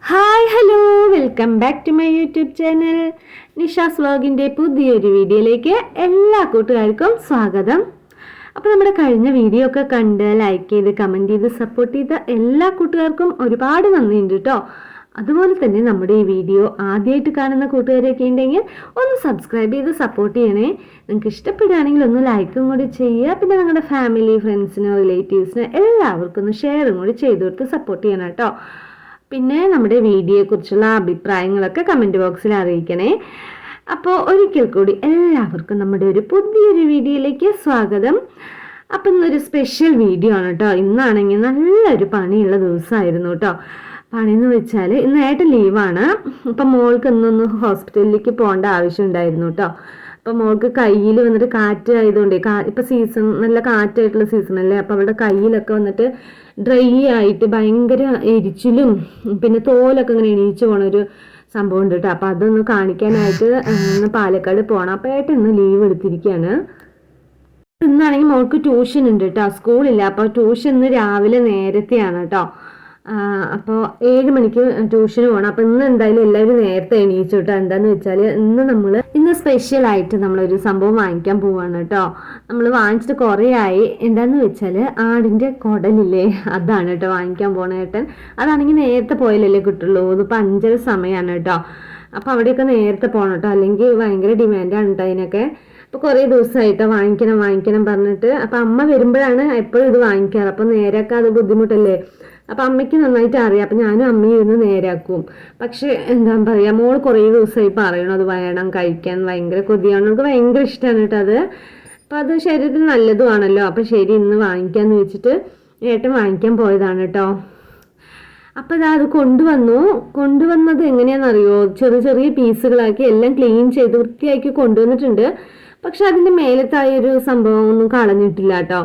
Hi hello, welcome back to my YouTube channel. Nisha's വ്ലോഗിൻ്റെ പുതിയൊരു വീഡിയോയിലേക്ക് എല്ലാ കൂട്ടുകാർക്കും സ്വാഗതം. അപ്പോൾ നമ്മുടെ കഴിഞ്ഞ വീഡിയോ ഒക്കെ കണ്ട് ലൈക്ക് ചെയ്ത് കമൻറ്റ് ചെയ്ത് സപ്പോർട്ട് ചെയ്ത എല്ലാ കൂട്ടുകാർക്കും ഒരുപാട് നന്ദിയുണ്ട് കേട്ടോ. അതുപോലെ തന്നെ നമ്മുടെ ഈ വീഡിയോ ആദ്യമായിട്ട് കാണുന്ന കൂട്ടുകാരൊക്കെ ഉണ്ടെങ്കിൽ ഒന്ന് സബ്സ്ക്രൈബ് ചെയ്ത് സപ്പോർട്ട് ചെയ്യണേ. നിങ്ങൾക്ക് ഇഷ്ടപ്പെടുകയാണെങ്കിൽ ഒന്ന് ലൈക്കും കൂടി ചെയ്യുക. പിന്നെ നിങ്ങളുടെ ഫാമിലി, ഫ്രണ്ട്സിനോ റിലേറ്റീവ്സിനോ എല്ലാവർക്കും ഒന്ന് ഷെയറും കൂടി ചെയ്ത് കൊടുത്ത് സപ്പോർട്ട് ചെയ്യണം കേട്ടോ. പിന്നെ നമ്മുടെ വീഡിയോയെക്കുറിച്ചുള്ള അഭിപ്രായങ്ങളൊക്കെ കമൻറ്റ് ബോക്സിൽ അറിയിക്കണേ. അപ്പോൾ ഒരിക്കൽ കൂടി എല്ലാവർക്കും നമ്മുടെ ഒരു പുതിയൊരു വീഡിയോയിലേക്ക് സ്വാഗതം. അപ്പം ഇന്നൊരു സ്പെഷ്യൽ വീഡിയോ ആണ് കേട്ടോ. ഇന്നാണെങ്കിൽ നല്ലൊരു പണിയുള്ള ദിവസമായിരുന്നു കേട്ടോ. പണിയെന്ന് വെച്ചാൽ ഇന്ന് ഏട്ടൻ ലീവാണ്. അപ്പം മോൾക്ക് ഇന്നൊന്ന് ഹോസ്പിറ്റലിലേക്ക് പോകേണ്ട ആവശ്യം ഉണ്ടായിരുന്നു കേട്ടോ. അപ്പം മോൾക്ക് കയ്യിൽ വന്നിട്ട് കാറ്റ് ആയതുകൊണ്ട് ഇപ്പം സീസൺ നല്ല കാറ്റായിട്ടുള്ള സീസണല്ലേ. അപ്പം അവളുടെ കയ്യിലൊക്കെ വന്നിട്ട് ഡ്രൈ ആയിട്ട് ഭയങ്കര എരിച്ചിലും പിന്നെ തോലൊക്കെ ഇങ്ങനെ എണീച്ച് പോണൊരു സംഭവം ഉണ്ട് കേട്ടോ. അപ്പം അതൊന്ന് കാണിക്കാനായിട്ട് ഇന്ന് പാലക്കാട് പോകണം. അപ്പം ഏട്ടൻ ഇന്ന് ലീവ് എടുത്തിരിക്കുകയാണ്. ഇന്നാണെങ്കിൽ മോൾക്ക് ട്യൂഷൻ ഉണ്ട് കേട്ടോ, സ്കൂളില്ല. അപ്പോൾ ട്യൂഷൻ ഇന്ന് രാവിലെ നേരത്തെയാണ് കേട്ടോ. അപ്പോൾ 7 മണിക്ക് ട്യൂഷന് പോകണം. അപ്പോൾ ഇന്ന് എന്തായാലും എല്ലാവരും നേരത്തെ എണീച്ചു കേട്ടോ. എന്താണെന്ന് വെച്ചാൽ ഇന്ന് സ്പെഷ്യലായിട്ട് നമ്മളൊരു സംഭവം വാങ്ങിക്കാൻ പോവാണ് കേട്ടോ. നമ്മൾ വാങ്ങിച്ചിട്ട് കുറേ ആയി. എന്താണെന്ന് വെച്ചാൽ ആടിൻ്റെ കുടലില്ലേ, അതാണ് കേട്ടോ വാങ്ങിക്കാൻ പോണ ഏട്ടൻ. അതാണെങ്കിൽ നേരത്തെ പോയാലല്ലേ കിട്ടുള്ളൂ. ഇതിപ്പോൾ 5:30 സമയമാണ് കേട്ടോ. അപ്പോൾ അവിടെയൊക്കെ നേരത്തെ പോകണം കേട്ടോ, അല്ലെങ്കിൽ ഭയങ്കര ഡിമാൻഡാണ് കേട്ടോ അതിനൊക്കെ. അപ്പോൾ കുറേ ദിവസമായിട്ടോ വാങ്ങിക്കണം പറഞ്ഞിട്ട്. അപ്പോൾ അമ്മ വരുമ്പോഴാണ് എപ്പോഴും ഇത് വാങ്ങിക്കാറ്. അപ്പോൾ നേരെയൊക്കെ അത് ബുദ്ധിമുട്ടല്ലേ. അപ്പം അമ്മയ്ക്ക് നന്നായിട്ട് അറിയാം. അപ്പം ഞാനും അമ്മയും ഇരുന്ന് നേരാക്കും. പക്ഷെ എന്താ പറയുക, മോൾ കുറേ ദിവസമായി പറയണം അത് വേണം കഴിക്കാൻ, ഭയങ്കര കൊതിയാണ്. നമുക്ക് ഭയങ്കര ഇഷ്ടമാണ് കേട്ടോ അത്. അപ്പം അത് ശരീരത്തിന് നല്ലതുമാണല്ലോ. അപ്പം ശരി ഇന്ന് വാങ്ങിക്കാമെന്ന് വെച്ചിട്ട് ഏട്ടൻ വാങ്ങിക്കാൻ പോയതാണ് കേട്ടോ. അപ്പം അത് കൊണ്ടുവന്നത് എങ്ങനെയാണെന്നറിയോ, ചെറിയ ചെറിയ പീസുകളാക്കി എല്ലാം ക്ലീൻ ചെയ്ത് വൃത്തിയാക്കി കൊണ്ടുവന്നിട്ടുണ്ട്. പക്ഷെ അതിൻ്റെ മേലത്തായൊരു സംഭവം ഒന്നും കളഞ്ഞിട്ടില്ല കേട്ടോ.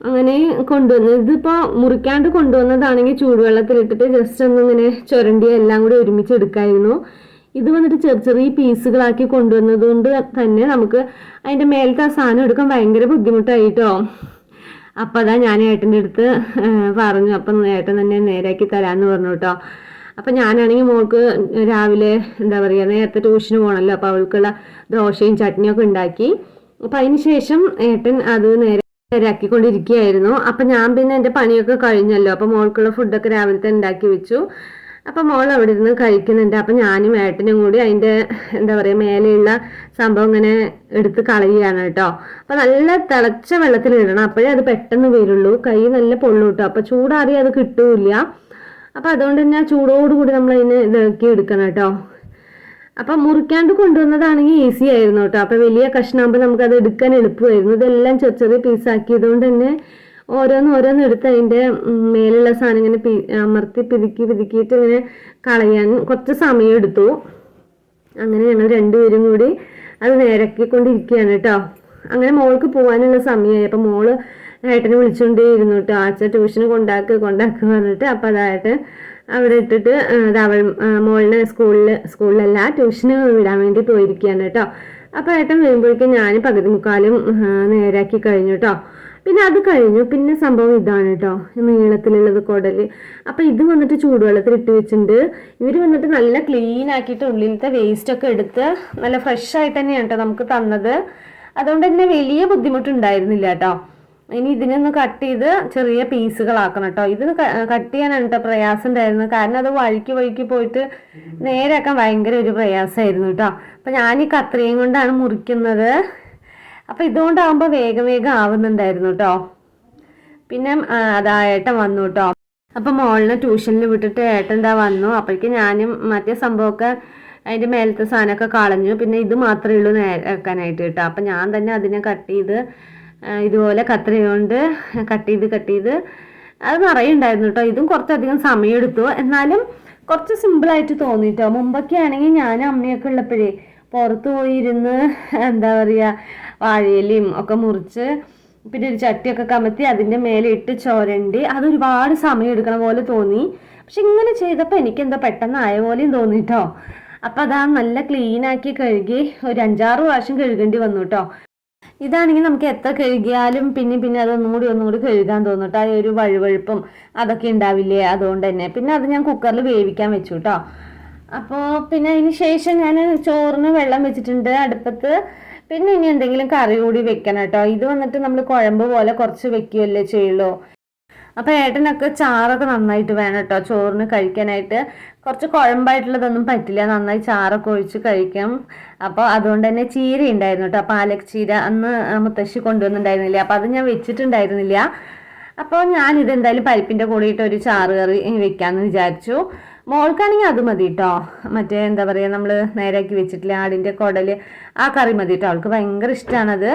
അങ്ങനെ കൊണ്ടുവന്നത് ഇതിപ്പോൾ മുറിക്കാണ്ട് കൊണ്ടുവന്നതാണെങ്കിൽ ചൂടുവെള്ളത്തിലിട്ടിട്ട് ജസ്റ്റ് ഒന്നിങ്ങനെ ചുരണ്ടി എല്ലാം കൂടി ഒരുമിച്ച് എടുക്കായിരുന്നു. ഇത് വന്നിട്ട് ചെറിയ പീസുകളാക്കി കൊണ്ടുവന്നത് കൊണ്ട് തന്നെ നമുക്ക് അതിൻ്റെ മേലത്തെ ആ സാധനം എടുക്കാൻ ഭയങ്കര ബുദ്ധിമുട്ടായിട്ടോ. അപ്പം അതാ ഞാൻ ഏട്ടൻ്റെ അടുത്ത് പറഞ്ഞു. അപ്പം ഏട്ടൻ തന്നെ നേരാക്കി തരാമെന്ന് പറഞ്ഞു കേട്ടോ. അപ്പം ഞാനാണെങ്കിൽ മോൾക്ക് രാവിലെ എന്താ പറയുക നേരത്തെ ട്യൂഷന് പോകണമല്ലോ. അപ്പോൾ അവൾക്കുള്ള ദോശയും ചട്നിയൊക്കെ ഉണ്ടാക്കി. അപ്പം അതിന് ശേഷം ഏട്ടൻ അത് നേരാക്കിക്കൊണ്ടിരിക്കുകയായിരുന്നു. അപ്പം ഞാൻ പിന്നെ എൻ്റെ പണിയൊക്കെ കഴിഞ്ഞല്ലോ. അപ്പം മോൾക്കുള്ള ഫുഡൊക്കെ രാവിലത്തെ ഉണ്ടാക്കി വെച്ചു. അപ്പം മോൾ അവിടെ ഇരുന്ന് കഴിക്കുന്നുണ്ട്. അപ്പം ഞാനും ഏട്ടനും കൂടി അതിൻ്റെ എന്താ പറയുക മേലെയുള്ള സംഭവം ഇങ്ങനെ എടുത്ത് കളയുകയാണ് കേട്ടോ. അപ്പം നല്ല തിളച്ച വെള്ളത്തിൽ ഇടണം, അപ്പോഴേ അത് പെട്ടെന്ന് വരുള്ളൂ. കൈ നല്ല പൊള്ളു കേട്ടോ. അപ്പം ചൂടാറി അത് കിട്ടൂല. അപ്പം അതുകൊണ്ട് തന്നെ ചൂടോടുകൂടി നമ്മൾ അതിന് ഇതാക്കി എടുക്കണം കേട്ടോ. അപ്പം മുറിക്കാണ്ട് കൊണ്ടുവന്നതാണെങ്കിൽ ഈസി ആയിരുന്നു കേട്ടോ. അപ്പം വലിയ കഷ്ണമാകുമ്പോൾ നമുക്കത് എടുക്കാൻ എളുപ്പമായിരുന്നു. ഇതെല്ലാം ചെറിയ പീസാക്കിയതുകൊണ്ട് തന്നെ ഓരോന്ന് എടുത്ത് അതിൻ്റെ മേലുള്ള സാധനം ഇങ്ങനെ അമർത്തി പിതുക്കിയിട്ട് ഇങ്ങനെ കളയാൻ കുറച്ച് സമയം എടുത്തു. അങ്ങനെ ഞങ്ങൾ രണ്ടുപേരും കൂടി അത് നേരാക്കിക്കൊണ്ടിരിക്കുകയാണ് കേട്ടോ. അങ്ങനെ മോൾക്ക് പോകാനുള്ള സമയമായി. അപ്പം മോള് ഏട്ടനെ വിളിച്ചുകൊണ്ടേയിരുന്നു കേട്ടോ. അച്ഛൻ ട്യൂഷന് കൊണ്ടാക്ക് പറഞ്ഞിട്ട്. അപ്പം അതായിട്ട് അവിടെ ഇട്ടിട്ട് അവൾ മോളിനെ സ്കൂളിലല്ല ട്യൂഷന് വിടാൻ വേണ്ടി പോയിരിക്കുകയാണ് കേട്ടോ. അപ്പോൾ ഏട്ടൻ വരുമ്പോഴേക്കും ഞാൻ പകുതി മുക്കാലും നേരാക്കി കഴിഞ്ഞു കേട്ടോ. പിന്നെ അത് കഴിഞ്ഞു. പിന്നെ സംഭവം ഇതാണ് കേട്ടോ, നീളത്തിലുള്ളത് കുടല്. അപ്പം ഇത് വന്നിട്ട് ചൂടുവെള്ളത്തിൽ ഇട്ട് വെച്ചിട്ടുണ്ട്. ഇവർ വന്നിട്ട് നല്ല ക്ലീൻ ആക്കിയിട്ട് ഉള്ളിലത്തെ വേസ്റ്റൊക്കെ എടുത്ത് നല്ല ഫ്രഷ് ആയിട്ട് തന്നെയാണ് കേട്ടോ നമുക്ക് തന്നത്. അതുകൊണ്ട് തന്നെ വലിയ ബുദ്ധിമുട്ടുണ്ടായിരുന്നില്ല കേട്ടോ. ഇനി ഇതിനൊന്ന് കട്ട് ചെയ്ത് ചെറിയ പീസുകളാക്കണം കേട്ടോ. ഇത് കട്ട് ചെയ്യാനാണ് കേട്ടോ പ്രയാസം ഉണ്ടായിരുന്നത്. കാരണം അത് വഴുക്കി പോയിട്ട് നേരാക്കാൻ ഭയങ്കര ഒരു പ്രയാസമായിരുന്നു കേട്ടോ. അപ്പം ഞാൻ ഈ കത്രികയും കൊണ്ടാണ് മുറിക്കുന്നത്. അപ്പം ഇതുകൊണ്ടാകുമ്പോൾ വേഗം ആവുന്നുണ്ടായിരുന്നു കേട്ടോ. പിന്നെ അതാ ഏട്ടൻ വന്നു കേട്ടോ. അപ്പം മോളിനെ ട്യൂഷനിൽ വിട്ടിട്ട് ഏട്ടൻ എന്താ വന്നു. അപ്പോഴേക്കും ഞാനും മറ്റേ സംഭവമൊക്കെ അതിൻ്റെ മേലത്തെ സാധനമൊക്കെ കളഞ്ഞു. പിന്നെ ഇത് മാത്രമേ ഉള്ളൂ നേരാക്കാനായിട്ട് കേട്ടോ. അപ്പം ഞാൻ തന്നെ അതിനെ കട്ട് ചെയ്ത് ഇതുപോലെ കത്രിക കൊണ്ട് കട്ട് ചെയ്ത് അത് നിറയുണ്ടായിരുന്നു കേട്ടോ. ഇതും കുറച്ചധികം സമയം എടുത്തു, എന്നാലും കുറച്ച് സിമ്പിളായിട്ട് തോന്നിട്ടോ. മുമ്പൊക്കെ ആണെങ്കിൽ ഞാനും അമ്മയൊക്കെ ഉള്ളപ്പോഴേ പുറത്ത് പോയിരുന്ന് എന്താ പറയുക വാഴയിലയും ഒക്കെ മുറിച്ച് പിന്നെ ഒരു ചട്ടിയൊക്കെ കമത്തി അതിൻ്റെ മേലെ ഇട്ട് ചുരണ്ടി അതൊരുപാട് സമയം എടുക്കണ പോലെ തോന്നി. പക്ഷെ ഇങ്ങനെ ചെയ്തപ്പോൾ എനിക്കെന്തോ പെട്ടെന്ന് ആയ പോലെയും തോന്നിട്ടോ. അപ്പം അതാ നല്ല ക്ലീനാക്കി കഴുകി ഒരു 5-6 പ്രാവശ്യം കഴുകേണ്ടി വന്നു കേട്ടോ. ഇതാണെങ്കിൽ നമുക്ക് എത്ര കഴുകിയാലും പിന്നെ ഒന്നുകൂടി കഴുകാൻ തോന്നിട്ട് ആ ഒരു വഴുവഴുപ്പും അതൊക്കെ ഉണ്ടാവില്ലേ, അതുകൊണ്ട് തന്നെ. പിന്നെ അത് ഞാൻ കുക്കറിൽ വേവിക്കാൻ വെച്ചു കേട്ടോ. അപ്പോൾ പിന്നെ അതിന് ശേഷം ഞാൻ ചോറിന് വെള്ളം വെച്ചിട്ടുണ്ട് അടുപ്പത്ത്. പിന്നെ ഇനി എന്തെങ്കിലും കറി കൂടി വെക്കണം കേട്ടോ. ഇത് വന്നിട്ട് നമ്മൾ കുഴമ്പ് പോലെ കുറച്ച് വെക്കുകയല്ലേ ചെയ്യുള്ളൂ. അപ്പോൾ ഏട്ടനൊക്കെ ചാറൊക്കെ നന്നായിട്ട് വേണം കേട്ടോ ചോറിന് കഴിക്കാനായിട്ട്. കുറച്ച് കുഴമ്പായിട്ടുള്ളതൊന്നും പറ്റില്ല, നന്നായി ചാറൊക്കെ ഒഴിച്ച് കഴിക്കാം. അപ്പോൾ അതുകൊണ്ട് തന്നെ ചീര ഉണ്ടായിരുന്നു കേട്ടോ, പാലക് ചീര. അന്ന് മുത്തശ്ശി കൊണ്ടുവന്നിട്ടുണ്ടായിരുന്നില്ല, അപ്പോൾ അത് ഞാൻ വെച്ചിട്ടുണ്ടായിരുന്നില്ല. അപ്പോൾ ഞാൻ ഇതെന്തായാലും പരിപ്പിൻ്റെ കൂടിയിട്ട് ഒരു ചാറ് കറി വെക്കാമെന്ന് വിചാരിച്ചു. മോൾക്കാണെങ്കിൽ അത് മതി കേട്ടോ. മറ്റേ എന്താ പറയുക, നമ്മൾ നേരാക്കി വെച്ചിട്ടില്ല ആടിൻ്റെ കുടൽ, ആ കറി മതി കേട്ടോ. അവൾക്ക് ഭയങ്കര ഇഷ്ടമാണത്.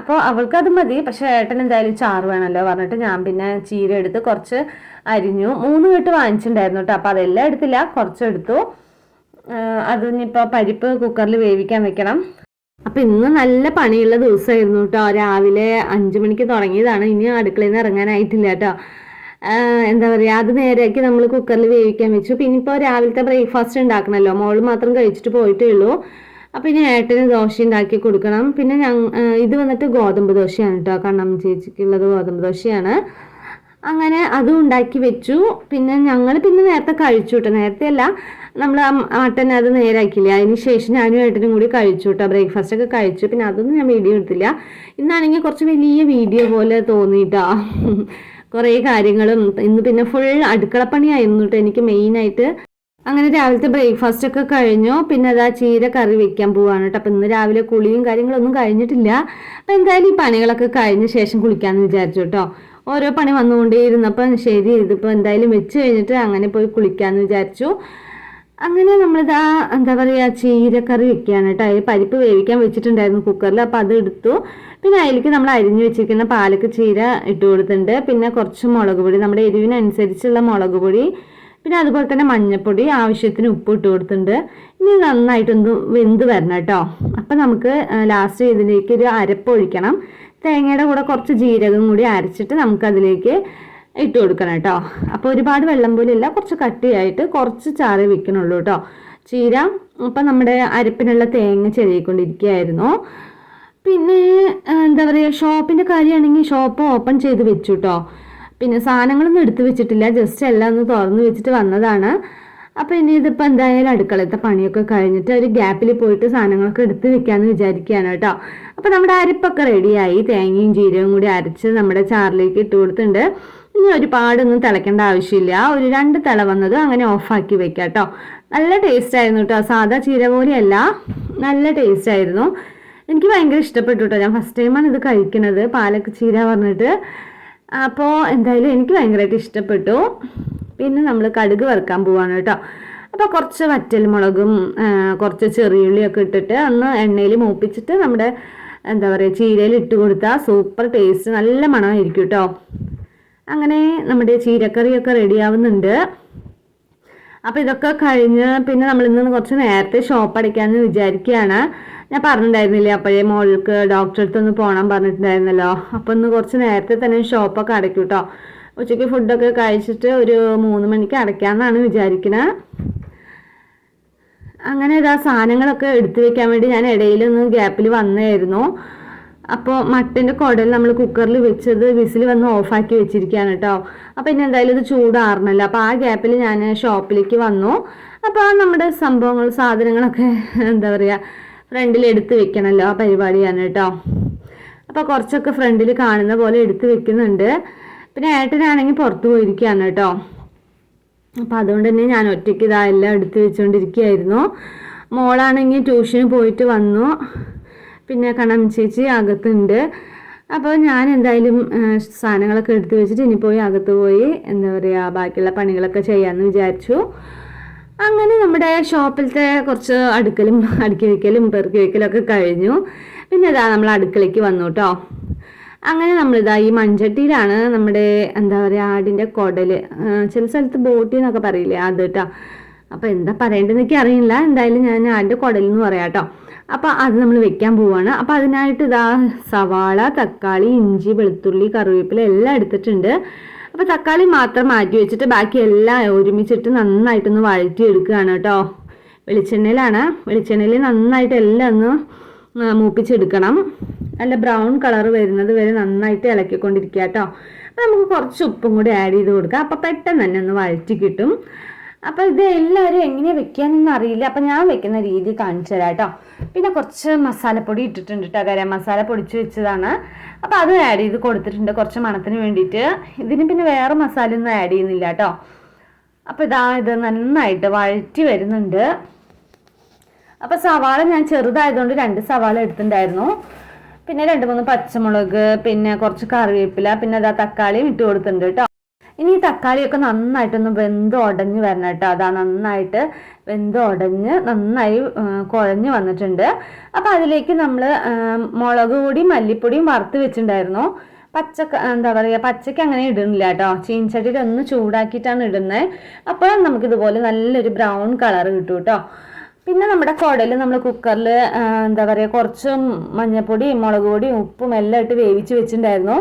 അപ്പോൾ അവൾക്കത് മതി. പക്ഷേ ഏട്ടൻ എന്തായാലും ചാറ് വേണമല്ലോ പറഞ്ഞിട്ട് ഞാൻ പിന്നെ ചീര എടുത്ത് കുറച്ച് അരിഞ്ഞു. 3 കെട്ട് വാങ്ങിച്ചിട്ടുണ്ടായിരുന്നു കേട്ടോ. അപ്പോൾ അതെല്ലാം എടുത്തില്ല, കുറച്ചെടുത്തു. അതിനിപ്പോൾ പരിപ്പ് കുക്കറിൽ വേവിക്കാൻ വെക്കണം. അപ്പം ഇന്ന് നല്ല പണിയുള്ള ദിവസമായിരുന്നു കേട്ടോ. രാവിലെ 5 മണിക്ക് തുടങ്ങിയതാണ്. ഇനി അടുക്കളയിൽ നിന്ന് ഇറങ്ങാനായിട്ടില്ല കേട്ടോ. എന്താ പറയുക, അത് നേരെയാക്കി നമ്മൾ കുക്കറിൽ വേവിക്കാൻ വെച്ചു. പിന്നെ ഇപ്പോൾ രാവിലത്തെ ബ്രേക്ക്ഫാസ്റ്റ് ഉണ്ടാക്കണമല്ലോ, മോള് മാത്രം കഴിച്ചിട്ട് പോയിട്ടേ ഉള്ളൂ. അപ്പം ഇനി ഏട്ടന് ദോശ ഉണ്ടാക്കി കൊടുക്കണം. പിന്നെ ഇത് വന്നിട്ട് ഗോതമ്പ് ദോശയാണ് കേട്ടോ, കണ്ണമ്മ ചേച്ചിക്കുള്ളത് ഗോതമ്പ് ദോശയാണ്. അങ്ങനെ അതും ഉണ്ടാക്കി വെച്ചു. പിന്നെ ഞങ്ങൾ നേരത്തെ കഴിച്ചു കേട്ടോ. നേരത്തെ അല്ല, നമ്മൾ മട്ടൻ അത് നേരാക്കില്ല, അതിന് ശേഷം ഞാനും ഏട്ടനും കൂടി കഴിച്ചു കേട്ടോ. ബ്രേക്ക്ഫാസ്റ്റ് ഒക്കെ കഴിച്ചു. പിന്നെ അതൊന്നും ഞാൻ വീഡിയോ എടുത്തില്ല. ഇന്നാണെങ്കിൽ കുറച്ച് വലിയ വീഡിയോ പോലെ തോന്നിയിട്ടോ, കുറേ കാര്യങ്ങളും. ഇന്ന് പിന്നെ ഫുൾ അടുക്കളപ്പണിയായിരുന്നു കേട്ടോ എനിക്ക് മെയിനായിട്ട്. അങ്ങനെ രാവിലത്തെ ബ്രേക്ക്ഫാസ്റ്റ് ഒക്കെ കഴിഞ്ഞു. പിന്നെ അതാ ചീര കറി വെക്കാൻ പോവാണ് കേട്ടോ. അപ്പം ഇന്ന് രാവിലെ കുളിയും കാര്യങ്ങളൊന്നും കഴിഞ്ഞിട്ടില്ല. അപ്പം എന്തായാലും ഈ പണികളൊക്കെ കഴിഞ്ഞ ശേഷം കുളിക്കാമെന്ന് വിചാരിച്ചു കേട്ടോ. ഓരോ പണി വന്നുകൊണ്ടേയിരുന്നപ്പം ശരി, ഇതിപ്പോൾ എന്തായാലും വെച്ച് കഴിഞ്ഞിട്ട് അങ്ങനെ പോയി കുളിക്കാമെന്ന് വിചാരിച്ചു. അങ്ങനെ നമ്മളിതാ എന്താ പറയുക, ചീരക്കറി വെക്കുകയാണ് കേട്ടോ. അതിൽ പരിപ്പ് വേവിക്കാൻ വെച്ചിട്ടുണ്ടായിരുന്നു കുക്കറിൽ, അപ്പോൾ അത് എടുത്തു. പിന്നെ അതിലേക്ക് നമ്മൾ അരിഞ്ഞു വെച്ചിരിക്കുന്ന പാലക്ക് ചീര ഇട്ട് കൊടുത്തിട്ടുണ്ട്. പിന്നെ കുറച്ച് മുളക് പൊടി, നമ്മുടെ എരിവിനനുസരിച്ചുള്ള മുളക് പൊടി, പിന്നെ അതുപോലെ തന്നെ മഞ്ഞൾപ്പൊടി, ആവശ്യത്തിന് ഉപ്പ് ഇട്ട് കൊടുത്തിട്ടുണ്ട്. ഇനി നന്നായിട്ടൊന്ന് വെന്ത് വരണം കേട്ടോ. അപ്പം നമുക്ക് ലാസ്റ്റ് ഇതിലേക്ക് ഒരു അരപ്പ് ഒഴിക്കണം. തേങ്ങയുടെ കൂടെ കുറച്ച് ജീരകം കൂടി അരച്ചിട്ട് നമുക്കതിലേക്ക് ഇട്ട് കൊടുക്കണം കേട്ടോ. അപ്പോൾ ഒരുപാട് വെള്ളം പോലെ ഇല്ല, കുറച്ച് കട്ടിയായിട്ട് കുറച്ച് ചാറ് വെക്കണുള്ളൂ കേട്ടോ ചീര. അപ്പം നമ്മുടെ അരപ്പിനുള്ള തേങ്ങ ചെറിയിക്കൊണ്ടിരിക്കുകയായിരുന്നു. പിന്നെ എന്താ പറയുക, ഷോപ്പിൻ്റെ കാര്യമാണെങ്കിൽ ഷോപ്പ് ഓപ്പൺ ചെയ്ത് വെച്ചു കേട്ടോ. പിന്നെ സാധനങ്ങളൊന്നും എടുത്തു വെച്ചിട്ടില്ല, ജസ്റ്റ് എല്ലാം ഒന്ന് തുറന്ന് വെച്ചിട്ട് വന്നതാണ്. അപ്പോൾ ഇനി ഇതിപ്പോൾ എന്തായാലും അടുക്കളത്തെ പണിയൊക്കെ കഴിഞ്ഞിട്ട് ഒരു ഗ്യാപ്പിൽ പോയിട്ട് സാധനങ്ങളൊക്കെ എടുത്ത് വെക്കാമെന്ന് വിചാരിക്കുകയാണ് കേട്ടോ. അപ്പോൾ നമ്മുടെ അരപ്പൊക്കെ റെഡിയായി, തേങ്ങയും ജീരകവും കൂടി അരച്ച് നമ്മുടെ ചാറിലേക്ക് ഇട്ട് കൊടുത്തിട്ടുണ്ട്. ഇനി ഒരുപാടൊന്നും തിളയ്ക്കേണ്ട ആവശ്യമില്ല, ഒരു 2 തിള വന്നത് അങ്ങനെ ഓഫാക്കി വെക്കാം കേട്ടോ. നല്ല ടേസ്റ്റ് ആയിരുന്നു കേട്ടോ, സാധാ ചീര പോലെയല്ല, നല്ല ടേസ്റ്റ് ആയിരുന്നു. എനിക്ക് ഭയങ്കര ഇഷ്ടപ്പെട്ടു കേട്ടോ. ഞാൻ ഫസ്റ്റ് ടൈമാണ് ഇത് കഴിക്കുന്നത്, പാലക്ക് ചീര പറഞ്ഞിട്ട്. അപ്പോൾ എന്തായാലും എനിക്ക് ഭയങ്കരമായിട്ട് ഇഷ്ടപ്പെട്ടു. പിന്നെ നമ്മൾ കടുക് വറുക്കാൻ പോവാണ് കേട്ടോ. അപ്പോൾ കുറച്ച് വറ്റൽമുളകും കുറച്ച് ചെറിയുള്ളിയൊക്കെ ഇട്ടിട്ട് ഒന്ന് എണ്ണയിൽ മൂപ്പിച്ചിട്ട് നമ്മുടെ എന്താ പറയുക ചീരയിൽ ഇട്ട് കൊടുത്താൽ സൂപ്പർ ടേസ്റ്റ്, നല്ല മണമായിരിക്കും കേട്ടോ. അങ്ങനെ നമ്മുടെ ചീരക്കറിയൊക്കെ റെഡിയാവുന്നുണ്ട്. അപ്പോൾ ഇതൊക്കെ കഴിഞ്ഞ് പിന്നെ നമ്മൾ ഇന്ന് കുറച്ച് നേരത്തെ ഷോപ്പ് അടയ്ക്കാമെന്ന് വിചാരിക്കുകയാണ്. ഞാൻ പറഞ്ഞിട്ടുണ്ടായിരുന്നില്ലേ, അപ്പോഴേ മോൾക്ക് ഡോക്ടറെ അടുത്തൊന്ന് പോകണം പറഞ്ഞിട്ടുണ്ടായിരുന്നല്ലോ. അപ്പോൾ ഒന്ന് കുറച്ച് നേരത്തെ തന്നെ ഷോപ്പൊക്കെ അടയ്ക്കും കേട്ടോ. ഉച്ചയ്ക്ക് ഫുഡൊക്കെ കഴിച്ചിട്ട് ഒരു 3 മണിക്ക് അടയ്ക്കാമെന്നാണ് വിചാരിക്കുന്നത്. അങ്ങനെ ഇതാ സാധനങ്ങളൊക്കെ എടുത്തു വെക്കാൻ വേണ്ടി ഞാൻ ഇടയിലൊന്ന് ഗ്യാപ്പിൽ വന്നായിരുന്നു. അപ്പോൾ മട്ടൻ്റെ കുടൽ നമ്മൾ കുക്കറിൽ വെച്ചത് വിസിൽ വന്ന് ഓഫാക്കി വെച്ചിരിക്കുകയാണ് കേട്ടോ. അപ്പോൾ ഇനി എന്തായാലും ഇത് ചൂടാറണല്ലോ. അപ്പോൾ ആ ഗ്യാപ്പിൽ ഞാൻ ഷോപ്പിലേക്ക് വന്നു. അപ്പോൾ നമ്മുടെ സാധനങ്ങളൊക്കെ എന്താ പറയുക ഫ്രണ്ടിൽ എടുത്ത് വെക്കണമല്ലോ, ആ പരിപാടിയാണ് കേട്ടോ. അപ്പോൾ കുറച്ചൊക്കെ ഫ്രണ്ടിൽ കാണുന്ന പോലെ എടുത്ത് വെക്കുന്നുണ്ട്. പിന്നെ ഏട്ടനാണെങ്കിൽ പുറത്ത് പോയിരിക്കുകയാണ് കേട്ടോ. അപ്പോൾ അതുകൊണ്ട് തന്നെ ഞാൻ ഒറ്റയ്ക്ക് ഇതെല്ലാം എടുത്ത് വെച്ചുകൊണ്ടിരിക്കുകയായിരുന്നു. മോളാണെങ്കിൽ ട്യൂഷന് പോയിട്ട് വന്നു. പിന്നെ കണ്ണമ്മ ചേച്ചി അകത്തുണ്ട്. അപ്പോൾ ഞാൻ എന്തായാലും സാധനങ്ങളൊക്കെ എടുത്ത് വെച്ചിട്ട് ഇനി പോയി അകത്ത് പോയി എന്താ പറയുക ബാക്കിയുള്ള പണികളൊക്കെ ചെയ്യാമെന്ന് വിചാരിച്ചു. അങ്ങനെ നമ്മുടെ ഷോപ്പിലത്തെ കുറച്ച് അടുക്കി വയ്ക്കലും പെറുക്കി വയ്ക്കലൊക്കെ കഴിഞ്ഞു. പിന്നെ ഇതാ നമ്മൾ അടുക്കളയ്ക്ക് വന്നു കേട്ടോ. അങ്ങനെ നമ്മളിതാ ഈ മൺചട്ടിയിലാണ് നമ്മുടെ എന്താ പറയുക ആടിൻ്റെ കുടൽ, ചില സ്ഥലത്ത് ബോട്ടി എന്നൊക്കെ പറയില്ലേ, അത് കേട്ടോ. അപ്പോൾ എന്താ പറയേണ്ടതെന്ന് എനിക്ക് അറിയില്ല, എന്തായാലും ഞാൻ ആടിൻ്റെ കുടലെന്ന് പറയാം കേട്ടോ. അപ്പോൾ അത് നമ്മൾ വെക്കാൻ പോവുകയാണ്. അപ്പോൾ അതിനായിട്ട് ഇതാ സവാള, തക്കാളി, ഇഞ്ചി, വെളുത്തുള്ളി, കറിവേപ്പില എല്ലാം എടുത്തിട്ടുണ്ട്. അപ്പോൾ തക്കാളി മാത്രം മാറ്റി വെച്ചിട്ട് ബാക്കി എല്ലാം ഒരുമിച്ചിട്ട് നന്നായിട്ടൊന്ന് വഴറ്റി എടുക്കുകയാണ് കേട്ടോ. വെളിച്ചെണ്ണയിൽ നന്നായിട്ട് എല്ലാം ഒന്ന് മൂപ്പിച്ചെടുക്കണം. നല്ല ബ്രൗൺ കളർ വരുന്നത് വരെ നന്നായിട്ട് ഇളക്കിക്കൊണ്ടിരിക്കുക കേട്ടോ. അപ്പോൾ നമുക്ക് കുറച്ച് ഉപ്പും കൂടി ആഡ് ചെയ്ത് കൊടുക്കാം. അപ്പോൾ പെട്ടെന്ന് തന്നെ ഒന്ന് വഴറ്റി കിട്ടും. അപ്പോൾ ഇത് എല്ലാവരും എങ്ങനെയാണ് വെക്കാനൊന്നും അറിയില്ല. അപ്പോൾ ഞാൻ വെക്കുന്ന രീതി കാണിച്ചു തരാം കേട്ടോ. പിന്നെ കുറച്ച് മസാലപ്പൊടി ഇട്ടിട്ടുണ്ട് കേട്ടോ. ഗരം മസാല പൊടിച്ച് വെച്ചതാണ്. അപ്പോൾ അത് ആഡ് ചെയ്ത് കൊടുത്തിട്ടുണ്ട് കുറച്ച് മണത്തിന് വേണ്ടിയിട്ട്. ഇതിന് പിന്നെ വേറെ മസാലയൊന്നും ആഡ് ചെയ്യുന്നില്ല കേട്ടോ. അപ്പോൾ ഇത് നന്നായിട്ട് വഴറ്റി വരുന്നുണ്ട്. അപ്പോൾ സവാള ഞാൻ ചെറുതായതുകൊണ്ട് 2 സവാള എടുത്തിട്ടുണ്ടായിരുന്നു. പിന്നെ 2-3 പച്ചമുളക്, പിന്നെ കുറച്ച് കറിവേപ്പില, പിന്നെ തക്കാളിയും ഇട്ട് കൊടുത്തിട്ടുണ്ട് കേട്ടോ. ഇനി ഈ തക്കാളിയൊക്കെ നന്നായിട്ടൊന്ന് വെന്ത് ഉടഞ്ഞ് വരണം കേട്ടോ. നന്നായിട്ട് വെന്ത് ഉടഞ്ഞ് നന്നായി കുഴഞ്ഞ് വന്നിട്ടുണ്ട്. അപ്പോൾ അതിലേക്ക് നമ്മൾ മുളക് പൊടിയും മല്ലിപ്പൊടിയും വറുത്ത് വെച്ചിട്ടുണ്ടായിരുന്നു. പച്ചക്ക് അങ്ങനെ ഇടുന്നില്ല കേട്ടോ. ചീനച്ചട്ടിയിൽ ഒന്ന് ചൂടാക്കിയിട്ടാണ് ഇടുന്നത്. അപ്പോൾ നമുക്കിതുപോലെ നല്ലൊരു ബ്രൗൺ കളർ കിട്ടും കേട്ടോ. പിന്നെ നമ്മുടെ കുടൽ നമ്മൾ കുക്കറിൽ കുറച്ച് മഞ്ഞൾപ്പൊടിയും മുളക് പൊടിയും ഉപ്പും എല്ലാം ഇട്ട് വേവിച്ച് വെച്ചിട്ടുണ്ടായിരുന്നു.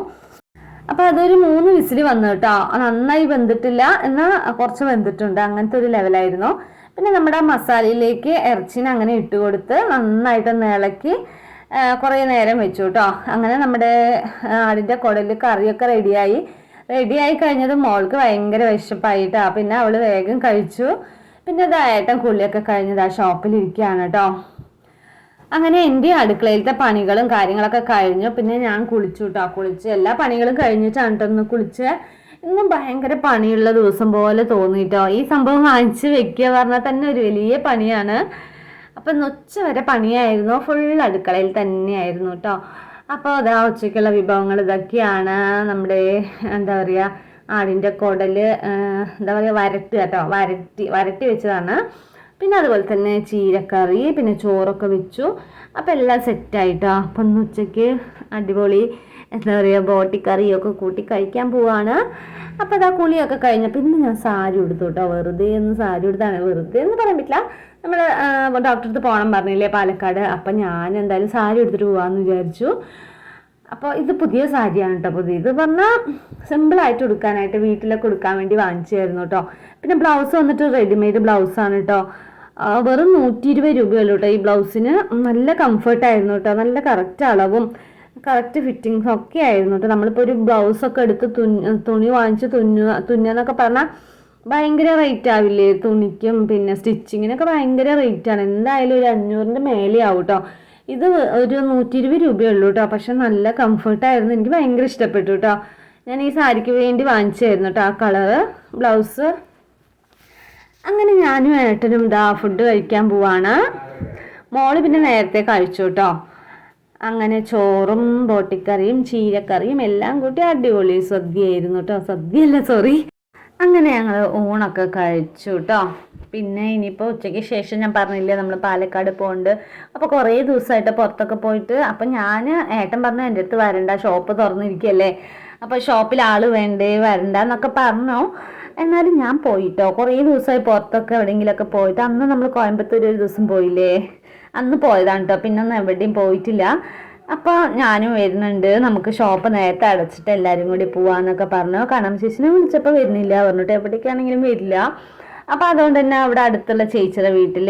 അപ്പോൾ അതൊരു 3 വിസിൽ വന്നു കേട്ടോ. നന്നായി വെന്തിട്ടില്ല, എന്നാൽ കുറച്ച് വെന്തിട്ടുണ്ട്, അങ്ങനത്തെ ഒരു ലെവലായിരുന്നു. പിന്നെ നമ്മുടെ മസാലയിലേക്ക് ഇറച്ചിനെ അങ്ങനെ ഇട്ട് കൊടുത്ത് നന്നായിട്ടൊന്ന് ഇളക്കി കുറേ നേരം വെച്ചു കേട്ടോ. അങ്ങനെ നമ്മുടെ ആടിൻ്റെ കുടലിൽ കറിയൊക്കെ റെഡിയായി കഴിഞ്ഞത് മോൾക്ക് ഭയങ്കര വിശപ്പായിട്ടാ. പിന്നെ അവൾ വേഗം കഴിച്ചു. പിന്നെ ഏട്ടൻ കുളിയൊക്കെ കഴിഞ്ഞത് ഷോപ്പിലിരിക്കുകയാണ് കേട്ടോ. അങ്ങനെ എൻ്റെ അടുക്കളയിലത്തെ പണികളും കാര്യങ്ങളൊക്കെ കഴിഞ്ഞു. പിന്നെ ഞാൻ കുളിച്ചു കേട്ടോ. കുളിച്ച് എല്ലാ പണികളും കഴിഞ്ഞിട്ടാണ് കേട്ടോ ഒന്ന് കുളിച്ച്. ഇന്നും ഭയങ്കര പണിയുള്ള ദിവസം പോലെ തോന്നിട്ടോ. ഈ സംഭവം വാങ്ങിച്ച് വെക്കുക പറഞ്ഞാൽ തന്നെ ഒരു വലിയ പണിയാണ്. അപ്പം ഉച്ച വരെ പണിയായിരുന്നു, ഫുൾ അടുക്കളയിൽ തന്നെയായിരുന്നു കേട്ടോ. അപ്പോൾ ഉച്ചയ്ക്കുള്ള വിഭവങ്ങൾ ഇതൊക്കെയാണ്. നമ്മുടെ ആടിൻ്റെ കുടൽ വരട്ടുക കേട്ടോ. വരട്ടി വെച്ചതാണ്. പിന്നെ അതുപോലെ തന്നെ ചീരക്കറി, പിന്നെ ചോറൊക്കെ വെച്ചു. അപ്പോൾ എല്ലാം സെറ്റായിട്ടോ. അപ്പം ഒന്ന് ഉച്ചയ്ക്ക് അടിപൊളി ബോട്ടിക്കറിയൊക്കെ കൂട്ടി കഴിക്കാൻ പോവാണ്. അപ്പോൾ കുളിയൊക്കെ കഴിഞ്ഞപ്പോൾ ഇന്ന് ഞാൻ സാരി ഉടുത്തു കേട്ടോ. വെറുതെ ഉടുത്താണ്. വെറുതെ എന്ന് പറയാൻ പറ്റില്ല, നമ്മൾ ഡോക്ടറെ അടുത്ത് പോകണം പറഞ്ഞില്ലേ പാലക്കാട്. അപ്പം ഞാൻ എന്തായാലും സാരി എടുത്തിട്ട് പോകാമെന്ന് വിചാരിച്ചു. അപ്പോൾ ഇത് പുതിയ സാരിയാണ് കേട്ടോ. ഇത് പറഞ്ഞാൽ സിമ്പിളായിട്ട് ഉടുക്കാനായിട്ട് വീട്ടിലൊക്കെ ഉടുക്കാൻ വേണ്ടി വാങ്ങിച്ചായിരുന്നു കേട്ടോ. പിന്നെ ബ്ലൗസ് വന്നിട്ട് റെഡിമെയ്ഡ് ബ്ലൗസാണ് കേട്ടോ. വെറും 120 രൂപയുള്ളൂ കേട്ടോ ഈ ബ്ലൗസിന്. നല്ല കംഫർട്ടായിരുന്നു കേട്ടോ. നല്ല കറക്റ്റ് അളവും കറക്റ്റ് ഫിറ്റിങ്സും ഒക്കെ ആയിരുന്നു കേട്ടോ. നമ്മളിപ്പോൾ ഒരു ബ്ലൗസൊക്കെ എടുത്ത് തുണി വാങ്ങിച്ച് തുന്നുന്നൊക്കെ പറഞ്ഞാൽ ഭയങ്കര റേറ്റ് ആവില്ലേ തുണിക്കും പിന്നെ സ്റ്റിച്ചിങ്ങിനൊക്കെ ഭയങ്കര റേറ്റാണ്. എന്തായാലും ഒരു 500-ൻ്റെ മേലെ ആവും കേട്ടോ. ഇത് ഒരു 120 രൂപയുള്ളൂ കേട്ടോ. പക്ഷെ നല്ല കംഫർട്ടായിരുന്നു. എനിക്ക് ഭയങ്കര ഇഷ്ടപ്പെട്ടു കേട്ടോ. ഞാൻ ഈ സാരിക്ക് വേണ്ടി വാങ്ങിച്ചായിരുന്നു കേട്ടോ ആ കളറ് ബ്ലൗസ്. അങ്ങനെ ഞാനും ഏട്ടനും ഫുഡ് കഴിക്കാൻ പോവാണ്. മോള് പിന്നെ നേരത്തെ കഴിച്ചു കേട്ടോ. അങ്ങനെ ചോറും ബോട്ടിക്കറിയും ചീരക്കറിയും എല്ലാം കൂട്ടി അടിപൊളി സദ്യയായിരുന്നു കേട്ടോ. സദ്യയല്ല, സോറി. അങ്ങനെ ഞങ്ങൾ ഊണൊക്കെ കഴിച്ചു കേട്ടോ. പിന്നെ ഇനിയിപ്പോൾ ഉച്ചയ്ക്ക് ശേഷം ഞാൻ പറഞ്ഞില്ലേ നമ്മൾ പാലക്കാട് പോകുന്നുണ്ട്. അപ്പോൾ കുറേ ദിവസമായിട്ട് പുറത്തൊക്കെ പോയിട്ട്. അപ്പം ഏട്ടൻ പറഞ്ഞു എൻ്റെ അടുത്ത് വരണ്ട, ഷോപ്പ് തുറന്നിരിക്കുകയല്ലേ, അപ്പോൾ ഷോപ്പിൽ ആൾ വേണ്ടേ, വരണ്ട എന്നൊക്കെ പറഞ്ഞു. എന്നാലും ഞാൻ പോയിട്ടോ. കുറേ ദിവസമായി പുറത്തൊക്കെ എവിടെയെങ്കിലുമൊക്കെ പോയിട്ട്. അന്ന് നമ്മൾ കോയമ്പത്തൂർ ഒരു ദിവസം പോയില്ലേ, അന്ന് പോയതാണ് കേട്ടോ. പിന്നെ ഒന്നും എവിടെയും പോയിട്ടില്ല. അപ്പോൾ ഞാനും വരുന്നുണ്ട്, നമുക്ക് ഷോപ്പ് നേരത്തെ അടച്ചിട്ട് എല്ലാവരും കൂടി പോവാന്നൊക്കെ പറഞ്ഞു. കണം ചേച്ചിനെ വിളിച്ചപ്പോൾ വരുന്നില്ല പറഞ്ഞിട്ട്, എവിടേക്കാണെങ്കിലും വരില്ല. അപ്പോൾ അതുകൊണ്ട് തന്നെ അവിടെ അടുത്തുള്ള ചേച്ചിയുടെ വീട്ടിൽ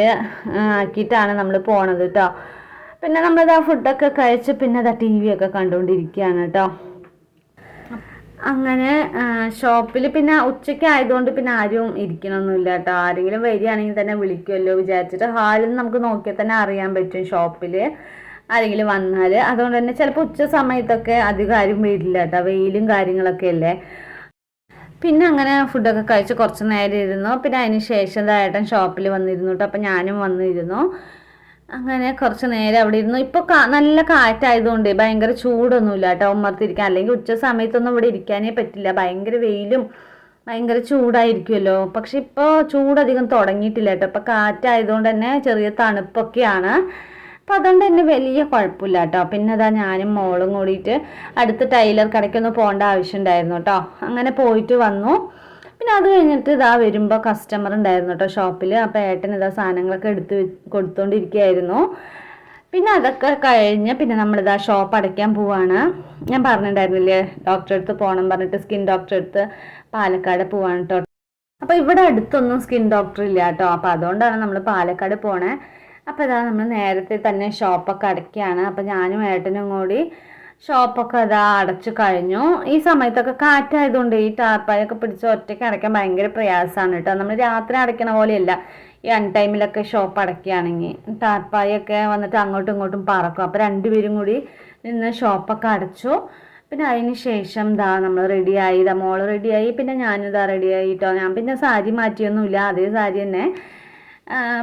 ആക്കിയിട്ടാണ് നമ്മൾ പോണത് കേട്ടോ. പിന്നെ നമ്മളിതാ ഫുഡൊക്കെ കഴിച്ച് പിന്നെ TV ഒക്കെ കണ്ടുകൊണ്ടിരിക്കുകയാണ് കേട്ടോ. അങ്ങനെ ഷോപ്പിൽ പിന്നെ ഉച്ചയ്ക്ക് ആയതുകൊണ്ട് പിന്നെ ആരും ഇരിക്കണമൊന്നുമില്ല കേട്ടോ. ആരെങ്കിലും വരികയാണെങ്കിൽ തന്നെ വിളിക്കുമല്ലോ വിചാരിച്ചിട്ട് ഹാളിൽ നിന്ന് നമുക്ക് നോക്കിയാൽ തന്നെ അറിയാൻ പറ്റും ഷോപ്പിൽ ആരെങ്കിലും വന്നാൽ. അതുകൊണ്ട് തന്നെ ചിലപ്പോൾ ഉച്ച സമയത്തൊക്കെ അധികം ആരും വരില്ല കേട്ടോ, വെയിലും കാര്യങ്ങളൊക്കെ അല്ലേ. പിന്നെ അങ്ങനെ ഫുഡൊക്കെ കഴിച്ച് കുറച്ച് നേരം ഇരുന്നു. പിന്നെ അതിന് ശേഷം ഏട്ടൻ ഷോപ്പിൽ വന്നിരുന്നു കേട്ടോ. അപ്പം ഞാനും വന്നിരുന്നു. അങ്ങനെ കുറച്ച് നേരം അവിടെ ഇരുന്നു. ഇപ്പോൾ നല്ല കാറ്റായതുകൊണ്ട് ഭയങ്കര ചൂടൊന്നുമില്ല കേട്ടോ ഉമ്മർത്തിരിക്കാൻ. അല്ലെങ്കിൽ ഉച്ച സമയത്തൊന്നും ഇവിടെ ഇരിക്കാനേ പറ്റില്ല, ഭയങ്കര വെയിലും ഭയങ്കര ചൂടായിരിക്കുമല്ലോ. പക്ഷെ ഇപ്പോൾ ചൂടധികം തുടങ്ങിയിട്ടില്ല കേട്ടോ. ഇപ്പോൾ കാറ്റായതുകൊണ്ട് തന്നെ ചെറിയ തണുപ്പൊക്കെയാണ്. അപ്പോൾ അതുകൊണ്ട് തന്നെ വലിയ കുഴപ്പമില്ല കേട്ടോ. പിന്നെ ഞാനും മോളും കൂടിയിട്ട് അടുത്ത് ടൈലർ കടയ്ക്കൊന്ന് പോകേണ്ട ആവശ്യമുണ്ടായിരുന്നു കേട്ടോ. അങ്ങനെ പോയിട്ട് വന്നു. പിന്നെ അത് കഴിഞ്ഞിട്ട് വരുമ്പോൾ കസ്റ്റമർ ഉണ്ടായിരുന്നു കേട്ടോ ഷോപ്പിൽ. അപ്പോൾ ഏട്ടൻ സാധനങ്ങളൊക്കെ എടുത്ത് കൊടുത്തുകൊണ്ടിരിക്കുകയായിരുന്നു. പിന്നെ അതൊക്കെ കഴിഞ്ഞ് പിന്നെ നമ്മളിതാ ഷോപ്പ് അടയ്ക്കാൻ പോവാണ്. ഞാൻ പറഞ്ഞിട്ടുണ്ടായിരുന്നില്ലേ ഡോക്ടറെ അടുത്ത് പോകണം പറഞ്ഞിട്ട്, സ്കിൻ ഡോക്ടറെ അടുത്ത് പാലക്കാട് പോവാണ് കേട്ടോ. അപ്പോൾ ഇവിടെ അടുത്തൊന്നും സ്കിൻ ഡോക്ടർ ഇല്ല കേട്ടോ. അപ്പോൾ അതുകൊണ്ടാണ് നമ്മൾ പാലക്കാട് പോണേ. അപ്പോൾ ഇതാ നമ്മൾ നേരത്തെ തന്നെ ഷോപ്പൊക്കെ അടയ്ക്കുകയാണ്. അപ്പോൾ ഞാനും ഏട്ടനും കൂടി ഷോപ്പൊക്കെ അതാ അടച്ചു കഴിഞ്ഞു. ഈ സമയത്തൊക്കെ കാറ്റായതുകൊണ്ട് ഈ ടാർപ്പായൊക്കെ പിടിച്ച് ഒറ്റയ്ക്ക് അടയ്ക്കാൻ ഭയങ്കര പ്രയാസമാണ് കേട്ടോ. നമ്മൾ രാത്രി അടയ്ക്കണ പോലെയല്ല, ഈ അൺടൈമിലൊക്കെ ഷോപ്പ് അടയ്ക്കുകയാണെങ്കിൽ ടാർപ്പായൊക്കെ വന്നിട്ട് അങ്ങോട്ടും ഇങ്ങോട്ടും പറക്കും. അപ്പോൾ രണ്ടുപേരും കൂടി നിന്ന് ഷോപ്പൊക്കെ അടച്ചു. പിന്നെ അതിന് ശേഷം നമ്മൾ റെഡിയായി, മോള് റെഡിയായി, പിന്നെ ഞാനിതാ റെഡിയായി കേട്ടോ. ഞാൻ പിന്നെ സാരി മാറ്റിയൊന്നുമില്ല, അതേ സാരി തന്നെ.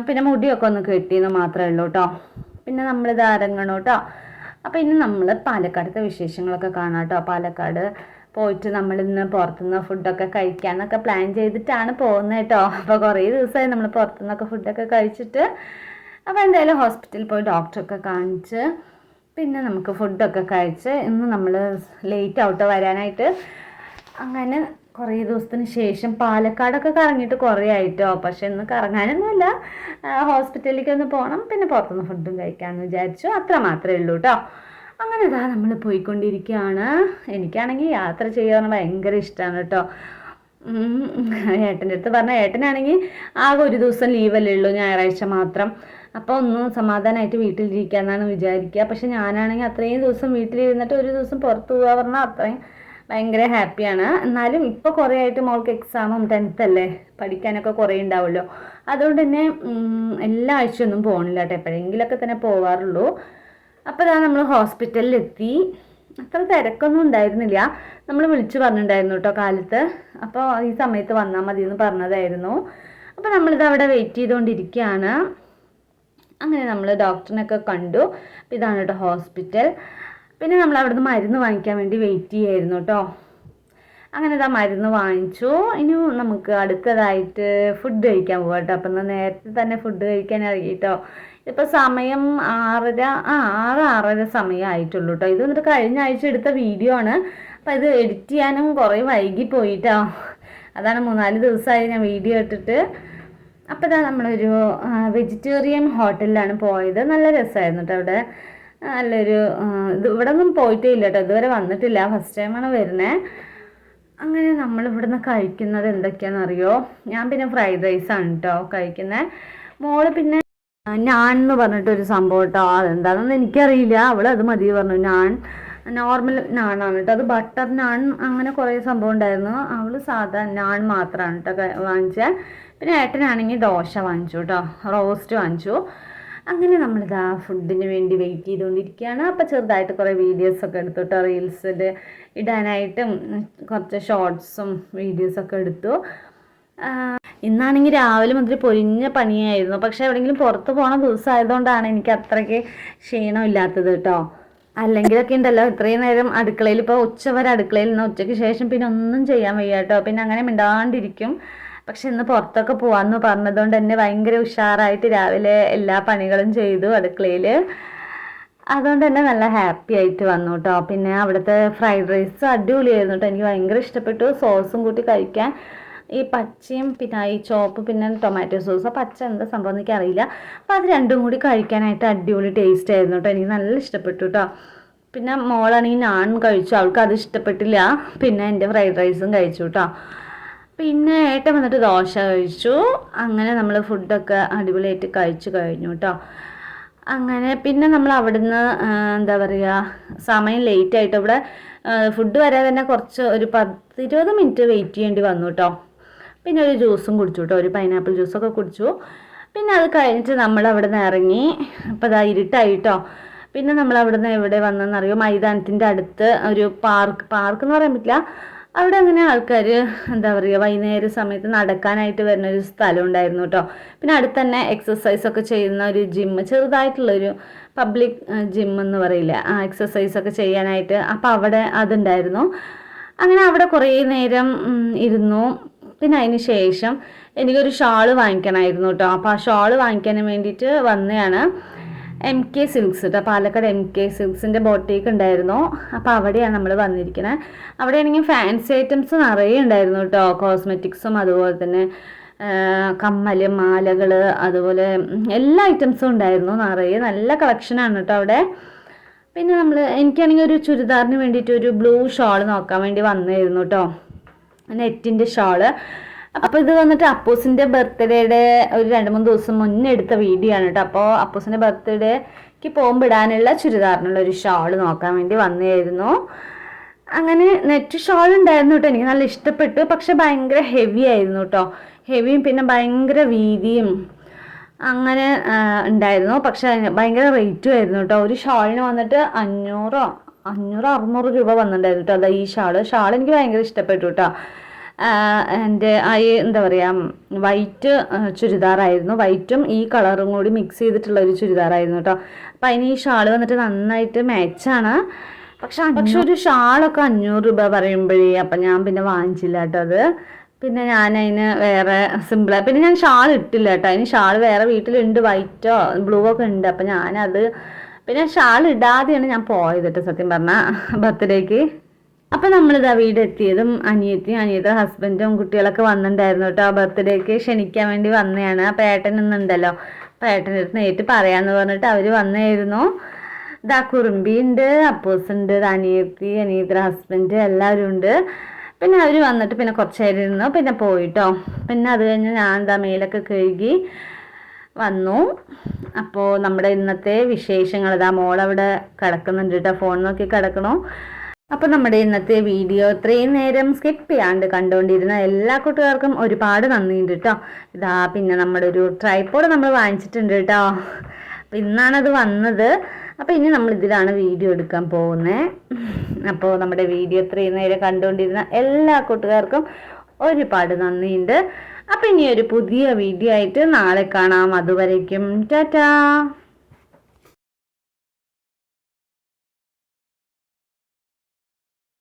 പിന്നെ മുടിയൊക്കെ ഒന്ന് കെട്ടിയെന്ന് മാത്രമേ ഉള്ളൂ കേട്ടോ. പിന്നെ നമ്മളിത് ഇറങ്ങണം കേട്ടോ. അപ്പോൾ ഇനി നമ്മൾ പാലക്കാടത്തെ വിശേഷങ്ങളൊക്കെ കാണാം കേട്ടോ. പാലക്കാട് പോയിട്ട് നമ്മളിന്ന് പുറത്തുനിന്ന് ഫുഡൊക്കെ കഴിക്കാമെന്നൊക്കെ പ്ലാൻ ചെയ്തിട്ടാണ് പോകുന്നത് കേട്ടോ. അപ്പോൾ കുറേ ദിവസമായി നമ്മൾ പുറത്തുനിന്നൊക്കെ ഫുഡൊക്കെ കഴിച്ചിട്ട്. അപ്പോൾ എന്തായാലും ഹോസ്പിറ്റലിൽ പോയി ഡോക്ടറൊക്കെ കാണിച്ച് പിന്നെ നമുക്ക് ഫുഡൊക്കെ കഴിച്ച് ഇന്ന് നമ്മൾ ലേറ്റ് ആവട്ടെ വരാനായിട്ട്. അങ്ങനെ കുറേ ദിവസത്തിന് ശേഷം പാലക്കാടൊക്കെ കറങ്ങിയിട്ട് കുറേ ആയിട്ടോ. പക്ഷെ ഇന്ന് കറങ്ങാനൊന്നുമല്ല, ഹോസ്പിറ്റലിലേക്ക് ഒന്ന് പോകണം, പിന്നെ പുറത്തുനിന്ന് ഫുഡും കഴിക്കാമെന്ന് വിചാരിച്ചു. അത്ര മാത്രമേ ഉള്ളൂ കേട്ടോ. അങ്ങനെ ഇതാ നമ്മൾ പോയിക്കൊണ്ടിരിക്കുകയാണ്. എനിക്കാണെങ്കിൽ യാത്ര ചെയ്യാൻ ഭയങ്കര ഇഷ്ടമാണ് കേട്ടോ. ഏട്ടൻ്റെ അടുത്ത് പറഞ്ഞാൽ ഏട്ടനാണെങ്കിൽ ആകെ ഒരു ദിവസം ലീവല്ലേ ഉള്ളൂ, ഞായറാഴ്ച മാത്രം. അപ്പോൾ ഒന്ന് സമാധാനമായിട്ട് വീട്ടിലിരിക്കാമെന്നാണ് വിചാരിക്കുക. പക്ഷെ ഞാനാണെങ്കിൽ അത്രയും ദിവസം വീട്ടിലിരുന്നിട്ട് ഒരു ദിവസം പുറത്ത് പോകാൻ പറഞ്ഞാൽ അത്രയും ഭയങ്കര ഹാപ്പിയാണ്. എന്നാലും ഇപ്പോൾ കുറേ ആയിട്ട് മോൾക്ക് എക്സാമും 10th അല്ലേ, പഠിക്കാനൊക്കെ കുറേ ഉണ്ടാവുമല്ലോ. അതുകൊണ്ട് തന്നെ എല്ലാ ആഴ്ചയൊന്നും പോകണില്ല കേട്ടോ, എപ്പോഴെങ്കിലൊക്കെ തന്നെ പോവാറുള്ളൂ. അപ്പോൾ ഇതാ നമ്മൾ ഹോസ്പിറ്റലിലെത്തി. അത്ര തിരക്കൊന്നും ഉണ്ടായിരുന്നില്ല. നമ്മൾ വിളിച്ചു പറഞ്ഞിട്ടുണ്ടായിരുന്നു കേട്ടോ കാലത്ത്. അപ്പോൾ ഈ സമയത്ത് വന്നാൽ മതി എന്ന് പറഞ്ഞതായിരുന്നു. അപ്പോൾ നമ്മളിത് അവിടെ വെയിറ്റ് ചെയ്തുകൊണ്ടിരിക്കുകയാണ്. അങ്ങനെ നമ്മൾ ഡോക്ടറിനൊക്കെ കണ്ടു. ഇതാണ് കേട്ടോ ഹോസ്പിറ്റൽ. പിന്നെ നമ്മൾ അവിടുന്ന് മരുന്ന് വാങ്ങിക്കാൻ വേണ്ടി വെയിറ്റ് ചെയ്യായിരുന്നു കേട്ടോ. അങ്ങനെ ഇതാ മരുന്ന് വാങ്ങിച്ചു. ഇനി നമുക്ക് അടുത്തതായിട്ട് ഫുഡ് കഴിക്കാൻ പോകാം കേട്ടോ. അപ്പം എന്നാൽ നേരത്തെ തന്നെ ഫുഡ് കഴിക്കാൻ ഇറങ്ങി കേട്ടോ. ഇപ്പോൾ സമയം 6:30 സമയമായിട്ടുള്ളൂ കേട്ടോ. ഇത് എന്നിട്ട് കഴിഞ്ഞ ആഴ്ച എടുത്ത വീഡിയോ ആണ്. അപ്പം ഇത് എഡിറ്റ് ചെയ്യാനും കുറേ വൈകി പോയിട്ടോ. അതാണ് 3-4 ദിവസമായി ഞാൻ വീഡിയോ ഇട്ടിട്ട്. അപ്പോൾ ഇതാ നമ്മളൊരു വെജിറ്റേറിയൻ ഹോട്ടലിലാണ് പോയത്. നല്ല രസമായിരുന്നു കേട്ടോ അവിടെ. നല്ലൊരു ഇവിടെ ഒന്നും പോയിട്ടേ ഇല്ല കേട്ടോ, ഇതുവരെ വന്നിട്ടില്ല, ഫസ്റ്റ് ടൈമാണ് വരുന്നത്. അങ്ങനെ നമ്മളിവിടുന്ന് കഴിക്കുന്നത് എന്തൊക്കെയാണെന്ന് അറിയോ? ഞാൻ പിന്നെ ഫ്രൈഡ് റൈസാണ് കേട്ടോ കഴിക്കുന്നത്. മോള് പിന്നെ നാൻ എന്ന് പറഞ്ഞിട്ടൊരു സംഭവം കേട്ടോ, അതെന്താണെന്ന് എനിക്കറിയില്ല. അവൾ അത് മതി പറഞ്ഞു. നാൻ നോർമൽ നാണാണ് കേട്ടോ, അത് ബട്ടർ നാൻ അങ്ങനെ കുറേ സംഭവം ഉണ്ടായിരുന്നു. അവൾ സാധാ നാൻ മാത്രമാണ് കേട്ടോ വാങ്ങിച്ചത്. പിന്നെ ഏട്ടനാണെങ്കിൽ ദോശ വാങ്ങിച്ചു കേട്ടോ, റോസ്റ്റ് വാങ്ങിച്ചു. അങ്ങനെ നമ്മളിതാ ഫുഡിന് വേണ്ടി വെയിറ്റ് ചെയ്തുകൊണ്ടിരിക്കുകയാണ്. അപ്പോൾ ചെറുതായിട്ട് കുറേ വീഡിയോസൊക്കെ എടുത്തു കേട്ടോ, റീൽസിൽ ഇടാനായിട്ടും കുറച്ച് ഷോർട്സും വീഡിയോസൊക്കെ എടുത്തു. ഇന്നാണെങ്കിൽ രാവിലെ മുതൽ പൊരിഞ്ഞ പണിയായിരുന്നു. പക്ഷെ എവിടെയെങ്കിലും പുറത്ത് പോകണ ദിവസമായതുകൊണ്ടാണ് എനിക്ക് അത്രയ്ക്ക് ക്ഷീണമില്ലാത്തത് കേട്ടോ. അല്ലെങ്കിലൊക്കെ ഉണ്ടല്ലോ ഇത്രയും നേരം അടുക്കളയിൽ, ഇപ്പോൾ ഉച്ചവരെ അടുക്കളയിൽ നിന്ന് ഉച്ചയ്ക്ക് ശേഷം പിന്നെ ഒന്നും ചെയ്യാൻ വയ്യ കേട്ടോ. പിന്നെ അങ്ങനെ മിണ്ടാണ്ടിരിക്കും. പക്ഷെ ഇന്ന് പുറത്തൊക്കെ പോകാമെന്ന് പറഞ്ഞതുകൊണ്ട് തന്നെ ഭയങ്കര ഉഷാറായിട്ട് രാവിലെ എല്ലാ പണികളും ചെയ്തു അടുക്കളയിൽ. അതുകൊണ്ട് തന്നെ നല്ല ഹാപ്പി ആയിട്ട് വന്നു കേട്ടോ. പിന്നെ അവിടുത്തെ ഫ്രൈഡ് റൈസ് അടിപൊളിയായിരുന്നു കേട്ടോ, എനിക്ക് ഭയങ്കര ഇഷ്ടപ്പെട്ടു. സോസും കൂട്ടി കഴിക്കാൻ ഈ പച്ചയും പിന്നെ ഈ ചോപ്പ് പിന്നെ ടൊമാറ്റോ സോസ്, പച്ച എന്താ സംഭവം എനിക്ക് അറിയില്ല. അപ്പോൾ അത് രണ്ടും കൂടി കഴിക്കാനായിട്ട് അടിപൊളി ടേസ്റ്റ് ആയിരുന്നു കേട്ടോ, എനിക്ക് നല്ല ഇഷ്ടപ്പെട്ടു കേട്ടോ. പിന്നെ മോളാണെങ്കിൽ നാൻ കഴിച്ചു, അവൾക്ക് അത് ഇഷ്ടപ്പെട്ടില്ല. പിന്നെ എൻ്റെ ഫ്രൈഡ് റൈസും കഴിച്ചു കേട്ടോ. പിന്നെ ഏട്ടൻ വന്നിട്ട് ദോശ കഴിച്ചു. അങ്ങനെ നമ്മൾ ഫുഡൊക്കെ അടിപൊളിയായിട്ട് കഴിച്ചു കഴിഞ്ഞു കേട്ടോ. അങ്ങനെ പിന്നെ നമ്മൾ അവിടുന്ന് എന്താ പറയുക, സമയം ലേറ്റായിട്ട് ഇവിടെ ഫുഡ് വരാൻ തന്നെ കുറച്ച് ഒരു 10-20 മിനിറ്റ് വെയിറ്റ് ചെയ്യേണ്ടി വന്നു കേട്ടോ. പിന്നെ ഒരു ജ്യൂസും കുടിച്ചു കേട്ടോ, ഒരു പൈനാപ്പിൾ ജ്യൂസൊക്കെ കുടിച്ചു. പിന്നെ അത് കഴിഞ്ഞിട്ട് നമ്മൾ അവിടെ നിന്ന് ഇറങ്ങി. അപ്പോൾ അതാ ഇരുട്ടായി കേട്ടോ. പിന്നെ നമ്മൾ അവിടെ നിന്ന് എവിടെ വന്നെന്നറിയോ, മൈതാനത്തിൻ്റെ അടുത്ത് ഒരു പാർക്ക് എന്ന് പറയാൻ പറ്റില്ല, അവിടെ അങ്ങനെ ആൾക്കാർ എന്താ പറയുക വൈകുന്നേര സമയത്ത് നടക്കാനായിട്ട് വരുന്നൊരു സ്ഥലം ഉണ്ടായിരുന്നു കേട്ടോ. പിന്നെ അടുത്ത് തന്നെ എക്സസൈസൊക്കെ ചെയ്യുന്ന ഒരു ജിമ്മ്, ചെറുതായിട്ടുള്ളൊരു പബ്ലിക് ജിം എന്ന് പറയില്ല, എക്സസൈസൊക്കെ ചെയ്യാനായിട്ട്. അപ്പോൾ അവിടെ അതുണ്ടായിരുന്നു. അങ്ങനെ അവിടെ കുറേ നേരം ഇരുന്നു. പിന്നെ അതിന് ശേഷം എനിക്കൊരു ഷാള് വാങ്ങിക്കണമായിരുന്നു കേട്ടോ. അപ്പോൾ ആ ഷാള് വാങ്ങിക്കാൻ വേണ്ടിയിട്ട് വന്നതാണ്. MK സിൽക്സ് കേട്ടോ, പാലക്കാട് MK സിൽക്സിൻ്റെ ബോട്ടീക്ക് ഉണ്ടായിരുന്നു. അപ്പോൾ അവിടെയാണ് നമ്മൾ വന്നിരിക്കുന്നത്. അവിടെയാണെങ്കിൽ ഫാൻസി ഐറ്റംസ് നിറയെ ഉണ്ടായിരുന്നു കേട്ടോ, കോസ്മെറ്റിക്സും അതുപോലെ തന്നെ കമ്മൽ, മാലകൾ, അതുപോലെ എല്ലാ ഐറ്റംസും ഉണ്ടായിരുന്നു നിറയെ. നല്ല കളക്ഷനാണ് കേട്ടോ അവിടെ. പിന്നെ എനിക്കാണെങ്കിൽ ഒരു ചുരിദാറിന് വേണ്ടിയിട്ട് ഒരു ബ്ലൂ ഷാൾ നോക്കാൻ വേണ്ടി വന്നായിരുന്നു കേട്ടോ, നെറ്റിൻ്റെ ഷാള്. അപ്പോൾ ഇത് വന്നിട്ട് അപ്പൂസിൻ്റെ ബർത്ത്ഡേയുടെ ഒരു 2-3 ദിവസം മുന്നേ എടുത്ത വീഡിയോ ആണ് കേട്ടോ. അപ്പോൾ അപ്പൂസിൻ്റെ ബർത്ത്ഡേക്ക് പോകുമ്പോൾ ഇടാനുള്ള ചുരിദാറിനുള്ള ഒരു ഷാൾ നോക്കാൻ വേണ്ടി വന്നതായിരുന്നു. അങ്ങനെ നെറ്റ് ഷാൾ ഉണ്ടായിരുന്നു കേട്ടോ. എനിക്ക് നല്ല ഇഷ്ടപ്പെട്ടു. പക്ഷെ ഭയങ്കര ഹെവി ആയിരുന്നു കേട്ടോ. ഹെവിയും പിന്നെ ഭയങ്കര വീതിയും അങ്ങനെ ഉണ്ടായിരുന്നു. പക്ഷെ ഭയങ്കര റേറ്റും ആയിരുന്നു കേട്ടോ. ഒരു ഷാളിന് വന്നിട്ട് 500-600 രൂപ വന്നിട്ടുണ്ടായിരുന്നു കേട്ടോ. അതാ ഈ ഷാൾ എനിക്ക് ഭയങ്കര ഇഷ്ടപ്പെട്ടു കേട്ടോ. എൻ്റെ എന്താ പറയുക, വൈറ്റ് ചുരിദാറായിരുന്നു. വൈറ്റും ഈ കളറും കൂടി മിക്സ് ചെയ്തിട്ടുള്ള ഒരു ചുരിദാറായിരുന്നു കേട്ടോ. അപ്പം അതിന് ഈ ഷാൾ വന്നിട്ട് നന്നായിട്ട് മാച്ചാണ്. പക്ഷെ ഒരു ഷാളൊക്കെ 500 രൂപ പറയുമ്പോഴേ അപ്പം ഞാൻ പിന്നെ വാങ്ങിച്ചില്ല കേട്ടോ അത്. പിന്നെ ഞാൻ അതിന് വേറെ സിമ്പിളായി പിന്നെ ഞാൻ ഷാൾ ഇട്ടില്ല കേട്ടോ. അതിന് ഷാൾ വേറെ വീട്ടിലുണ്ട്, വൈറ്റോ ബ്ലൂ ഒക്കെ ഉണ്ട്. അപ്പം ഞാനത് പിന്നെ ഷാൾ ഇടാതെയാണ് ഞാൻ പോയത് കേട്ടോ സത്യം പറഞ്ഞാൽ ബർത്ത്ഡേക്ക്. അപ്പം നമ്മളിതാ വീടെത്തിയതും അനിയത്തിയുടെ ഹസ്ബൻഡും കുട്ടികളൊക്കെ വന്നിട്ടുണ്ടായിരുന്നു കേട്ടോ. ബർത്ത്ഡേക്ക് ക്ഷണിക്കാൻ വേണ്ടി വന്നതാണ്. അപ്പം ഏട്ടൻ ഇന്നുണ്ടല്ലോ. അപ്പം ഏട്ടൻ്റെ അടുത്ത് നേരിട്ട് പറയാമെന്ന് പറഞ്ഞിട്ട് അവർ വന്നായിരുന്നു. ഇതാ കുറുമ്പിയുണ്ട്, അപ്പൂസുണ്ട്, അനിയത്തിയുടെ ഹസ്ബൻഡ് എല്ലാവരും ഉണ്ട്. പിന്നെ അവർ വന്നിട്ട് പിന്നെ കുറച്ച് നേരം ഇരുന്നു, പിന്നെ പോയിട്ടോ. പിന്നെ അത് കഴിഞ്ഞ് ഞാൻ എന്താ മേലൊക്കെ കഴുകി വന്നു. അപ്പോൾ നമ്മുടെ ഇന്നത്തെ വിശേഷങ്ങൾ ഇതാ മോളവിടെ കിടക്കുന്നുണ്ട് കേട്ടോ, ഫോൺ നോക്കി കിടക്കണു. അപ്പോൾ നമ്മുടെ ഇന്നത്തെ വീഡിയോ ഇത്രയും നേരം സ്കിപ്പ് ചെയ്യാണ്ട് കണ്ടുകൊണ്ടിരുന്ന എല്ലാ കൂട്ടുകാർക്കും ഒരുപാട് നന്ദിയുണ്ട് കേട്ടോ. ഇതാ പിന്നെ നമ്മുടെ ഒരു ട്രൈപോഡ് നമ്മൾ വാങ്ങിച്ചിട്ടുണ്ട് കേട്ടോ. അപ്പോൾ ഇന്നാണത് വന്നത്. അപ്പോൾ ഇനി നമ്മൾ ഇതിലാണ് വീഡിയോ എടുക്കാൻ പോകുന്നത്. അപ്പോൾ നമ്മുടെ വീഡിയോ ഇത്രയും നേരം കണ്ടുകൊണ്ടിരുന്ന എല്ലാ കൂട്ടുകാർക്കും ഒരുപാട് നന്ദിയുണ്ട്. അപ്പോൾ ഇനി ഒരു പുതിയ വീഡിയോ ആയിട്ട് നാളെ കാണാം. അതുവരേക്കും ടാറ്റാ.